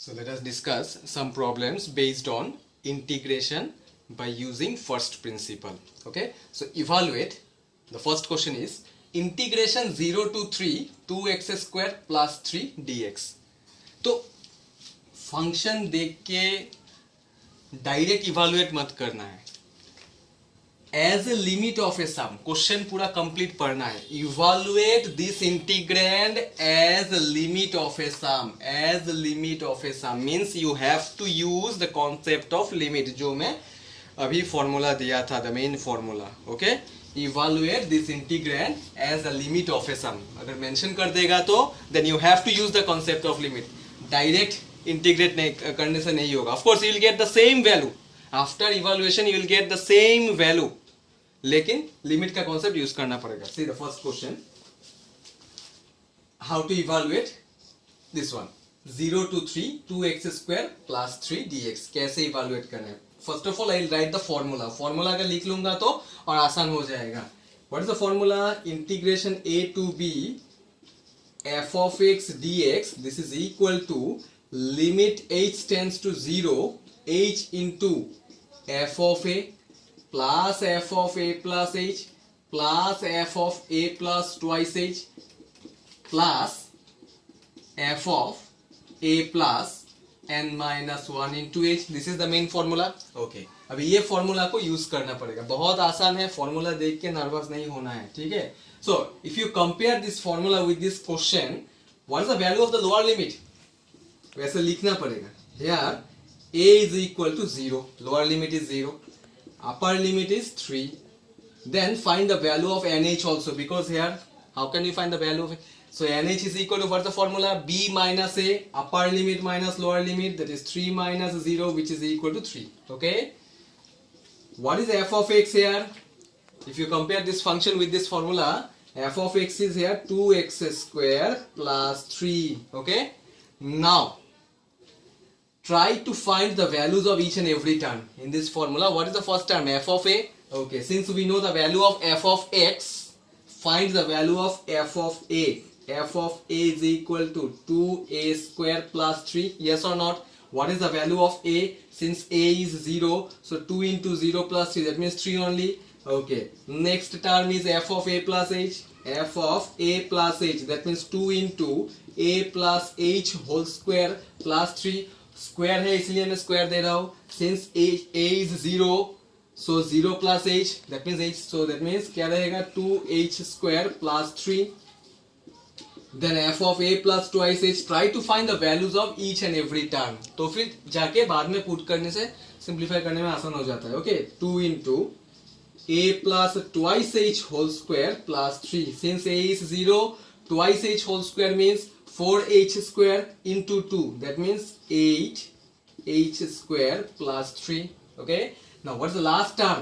So let us discuss some problems based on integration by using first principle. Okay, so evaluate. The first question is integration 0 to 3 2x square plus 3 dx. तो function देख के direct evaluate मत करना है, as a limit of a sum. Question पूरा complete पढ़ना है. Evaluate this integrand as limit of a sum. As limit of a sum means you have to use the concept of limit, जो मैं अभी formula दिया था, the main formula. Okay, evaluate this integrand as a limit of a sum. अगर mention कर देगा तो then you have to use the concept of limit. Direct integrate नहीं करने से नहीं होगा. Of course you will get the same value after evaluation, you will get the same value, लेकिन लिमिट का कॉन्सेप्ट यूज करना पड़ेगा. See the first question, how to evaluate this one 0 to 3 2x square plus 3 dx. कैसे evaluate करना है? First of all I will write the formula. Formula अगर लिख लूंगा तो और आसान हो जाएगा. What is the formula? Integration a to b f of x dx. This is equal to limit h tends to 0 h into f of a plus f of a plus h plus f of a plus twice h plus f of a plus n minus 1 into h. This is the main formula. Okay, अभी ये formula को use करना पड़ेगा. बहुत आसान है, formula देख के नर्वस नहीं होना है. ठीक है. So if you compare this formula with this question, what is the value of the lower limit? वैसे लिखना पड़ेगा. Here a is equal to 0, lower limit is 0, upper limit is 3. Then find the value of nh also, because here how can you find the value of it? So nh is equal to, what's the formula? b minus a, upper limit minus lower limit, that is 3 minus 0, which is equal to 3. Okay, what is f of x here? If you compare this function with this formula, f of x is here 2x square plus 3. Okay, now try to find the values of each and every term in this formula. What is the first term? F of a. Okay, since we know the value of f of x, find the value of f of a. F of a is equal to 2a square plus 3. Yes or not? What is the value of a? Since a is 0, so 2 into 0 plus 3, that means 3 only. Okay, next term is f of a plus h. F of a plus h, that means 2 into a plus h whole square plus 3. Square है इसलिए मैं square दे रहा हूं. Since a is 0, so 0 plus h, that means h, so that means क्या रहेगा? 2h square plus 3. then f of a plus twice h. try to find the values of each and every term. तो फिर जाके बाद में put करने से simplify करने में आसान हो जाता है. Okay, 2 into a plus twice h whole square plus 3. since a is 0, twice h whole square means 4h square into 2, that means 8h square plus 3. Okay, now what's the last term?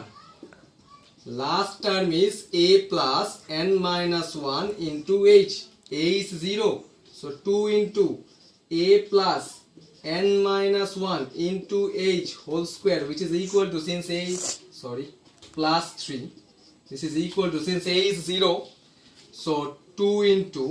Last term is a plus n minus 1 into h. A is 0, so 2 into a plus n minus 1 into h whole square, which is equal to, since a is, plus 3, this is equal to, since a is 0, so 2 into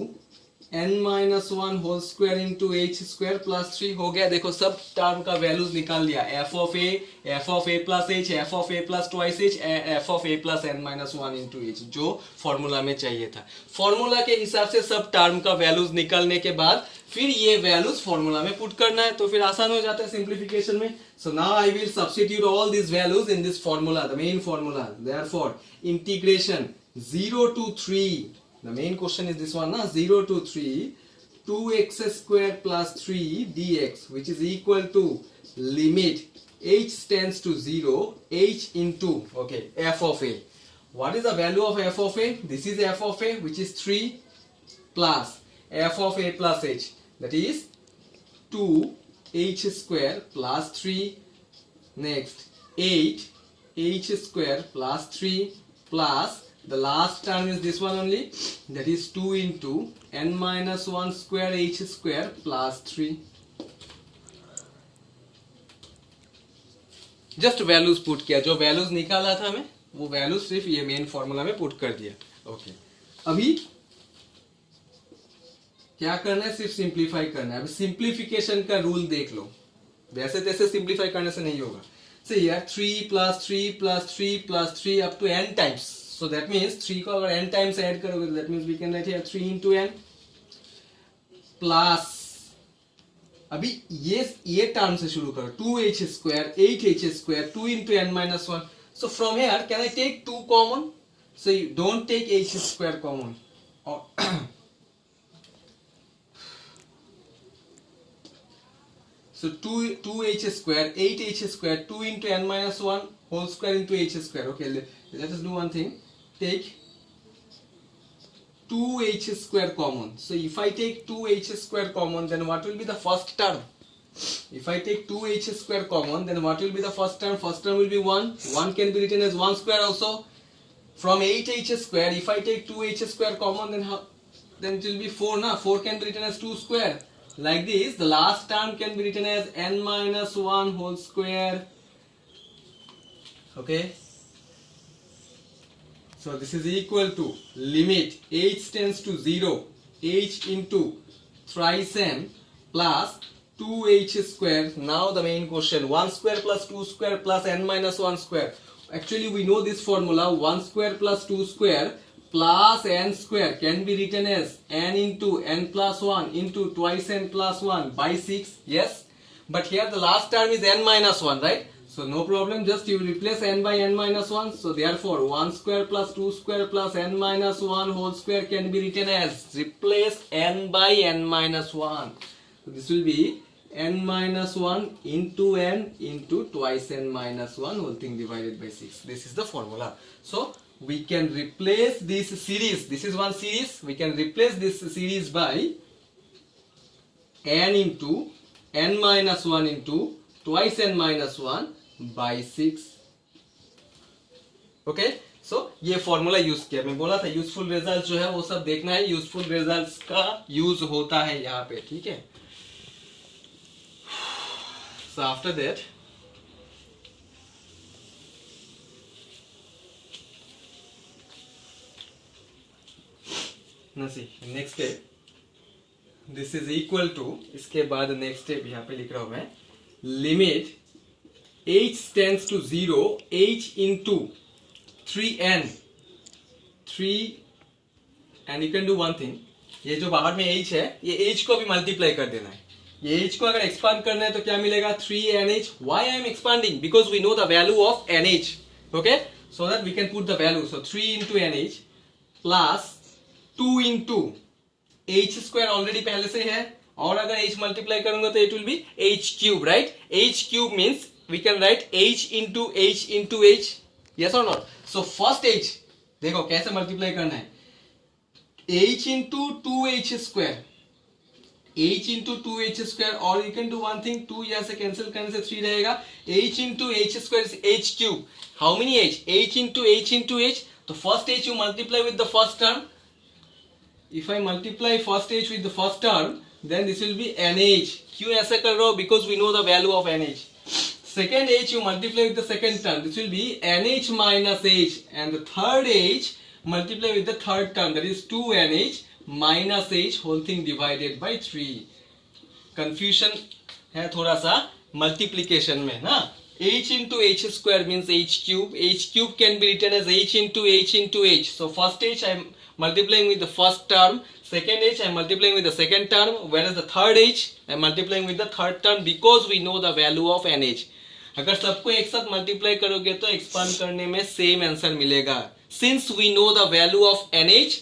n minus 1 whole square into h square plus 3. हो गया. देखो सब term का values निकाल लिया. f of a plus h, f of a plus twice h, f of a plus n minus 1 into h, जो formula में चाहिए था. फॉर्मूला के हिसाब से सब टर्म का वैल्यूज निकालने के बाद फिर ये वैल्यूज फॉर्मूला में पुट करना है, तो फिर आसान हो जाता है सिंप्लीफिकेशन में. So now I will substitute all this values in this formula, the main formula. Therefore integration 0 to 3, the main question is this one, na? 0 to 3 2x square plus 3 dx, which is equal to limit h tends to 0 h into, okay, f of a. What is the value of f of a? This is f of a, which is 3, plus f of a plus h, that is 2h square plus 3. Next 8h square plus 3 plus the last term is this one only, that is 2 into n minus 1 square h square plus 3. Just values put किया. जो values निकाला था हमें, वो values सिर्फ ये main formula में put कर दिया. ओके, अभी क्या करना है, सिर्फ सिंप्लीफाई करना है। अभी सिंप्लीफिकेशन का रूल देख लो, वैसे तैसे सिंप्लीफाई करने से नहीं होगा। से यार 3 + 3 + 3 + 3 up to n times, so that means 3 को अगर n टाइम्स ऐड करोगे तो that means we can write here 3 × n plus, अभी ये टर्म से शुरू करो, 2h², 8h², 2 × n - 1. So from here can I take 2 common? So you don't take h² common. Or so 2h², 8h², 2 × n - 1 whole square into h². Okay, let us do one thing. Take 2h² common. So if I take 2h² common, then what will be the first term? If I take 2h² common, then what will be the first term? First term will be 1. 1 can be written as 1 square also. From 8h², if I take 2h² common, then it will be 4. Na? 4 can be written as 2 square. Like this, the last term can be written as n - 1 whole square. Okay. So this is equal to limit h tends to 0, h into thrice n plus 2h². Now the main question, 1 square plus 2 square plus n - 1 square. Actually we know this formula, 1 square plus 2 square plus n square can be written as n into n plus 1 into twice n plus 1 by 6. Yes, but here the last term is n - 1, right? So no problem, just you replace n by n - 1. So therefore 1 square plus 2 square plus n - 1 whole square can be written as, replace n by n - 1. So this will be n - 1 into n into twice n - 1 whole thing divided by 6. This is the formula. So we can replace this series. This is one series. We can replace this series by n into n - 1 into twice n - 1 by 6. Okay, सो ये formula use किया। मैं बोला था useful result जो है वो सब देखना है, यूजफुल रिजल्ट्स का यूज होता है यहाँ पे, ठीक है। So after that next step, this is equal to, इसके बाद नेक्स्ट स्टेप यहाँ पे लिख रहा हूं मैं, limit h tends to 0, h into 3n, 3, and you can do one thing, ये जो बाहर में h है, ये h को भी मल्टीप्लाई कर देना है। ये h को अगर एक्सपांड करना है तो क्या मिलेगा, 3nh. Why I am expanding? Because we know the value of nh. Okay, so that we can put the value. So 3 into nh plus 2 into h² already पहले से है, और अगर h मल्टीप्लाई करूंगा तो it will be h³, right? h³ means we can write h into h into h. Yes or not? So first h देखो कैसे multiply करना है, h into 2h², h into 2h², और you can do one thing, 2 यहाँ से cancel करने से 3 रहेगा, h into h² is h³. How many h? h into h into h. तो first h you multiply with the first term. If I multiply first h with the first term, then this will be nh. क्यों ऐसा कर रहा हो? Because we know the value of nh. Second h you multiply with the second term, this will be nh minus h, and the third h multiply with the third term, that is 2nh minus h whole thing divided by 3. Confusion है थोड़ा सा multiplication में ना, h into h² means h³. h³ can be written as h into h into h. So first h I am multiplying with the first term, second h I am multiplying with the second term, whereas the third h I am multiplying with the third term, because we know the value of nh. अगर सबको एक साथ multiply करोगे तो expand करने में same answer मिलेगा, since we know the value of nh,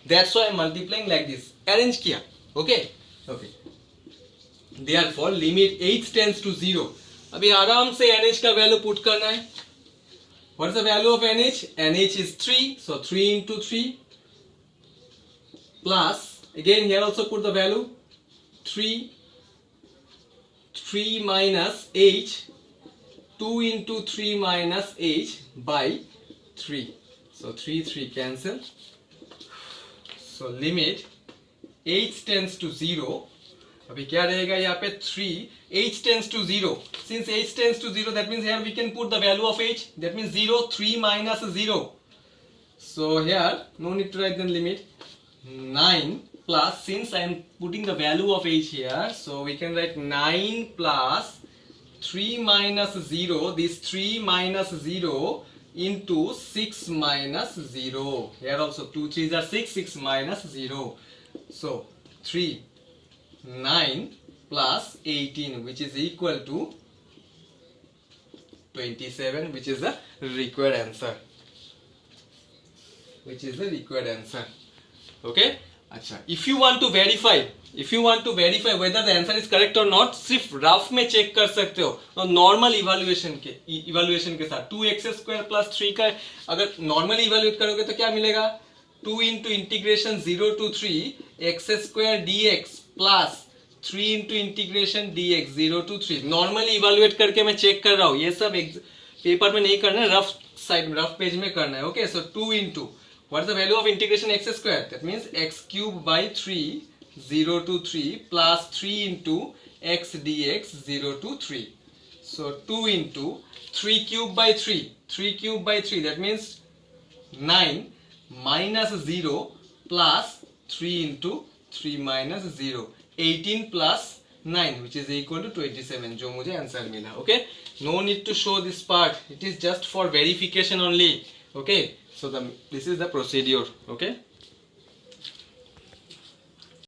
that's why I am multiplying like this, arrange किया। Okay okay, therefore limit h tends to 0, अभी आराम से nh का वैल्यू पुट करना है। What is the value of nh? nh is 3, so 3 into 3 plus, again here also put the value 3 minus h, 2 into 3 minus h by 3. So 3 cancel. So limit h tends to 0. अभी क्या रहेगा यहाँ पे 3, h tends to 0. Since h tends to 0, that means here we can put the value of h. That means 0, 3 minus 0. So here no need to write the limit. 9 plus, since I am putting the value of h here, so we can write 9 plus 3 minus 0, this 3 minus 0 into 6 minus 0. Here also 2 3s are 6, 6 minus 0. So 3, 9 plus 18, which is equal to 27, which is the required answer. Which is the required answer. Okay? अच्छा, if you want to verify whether the answer is correct or not, सिर्फ rough में check कर सकते हो तो normal evaluation के साथ 2x² plus 3 का अगर नॉर्मल इवैल्यूएट करोगे तो क्या मिलेगा 2 into integration 0 to 3 x² dx plus 3 into integration dx 0 to 3. Normally evaluate करके मैं चेक कर रहा हूँ, ये सब पेपर में नहीं करना है, रफ पेज में करना है. Okay, so 2 into what is the value of integration x square? That means x cube by 3 0 to 3 plus 3 into x dx 0 to 3. So 2 into 3 cube by 3 that means 9 minus 0 plus 3 into 3 minus 0 18 plus 9 which is equal to 27 जो मुझे answer मिला. Okay, no need to show this part, it is just for verification only. Okay, so this is the procedure. Okay.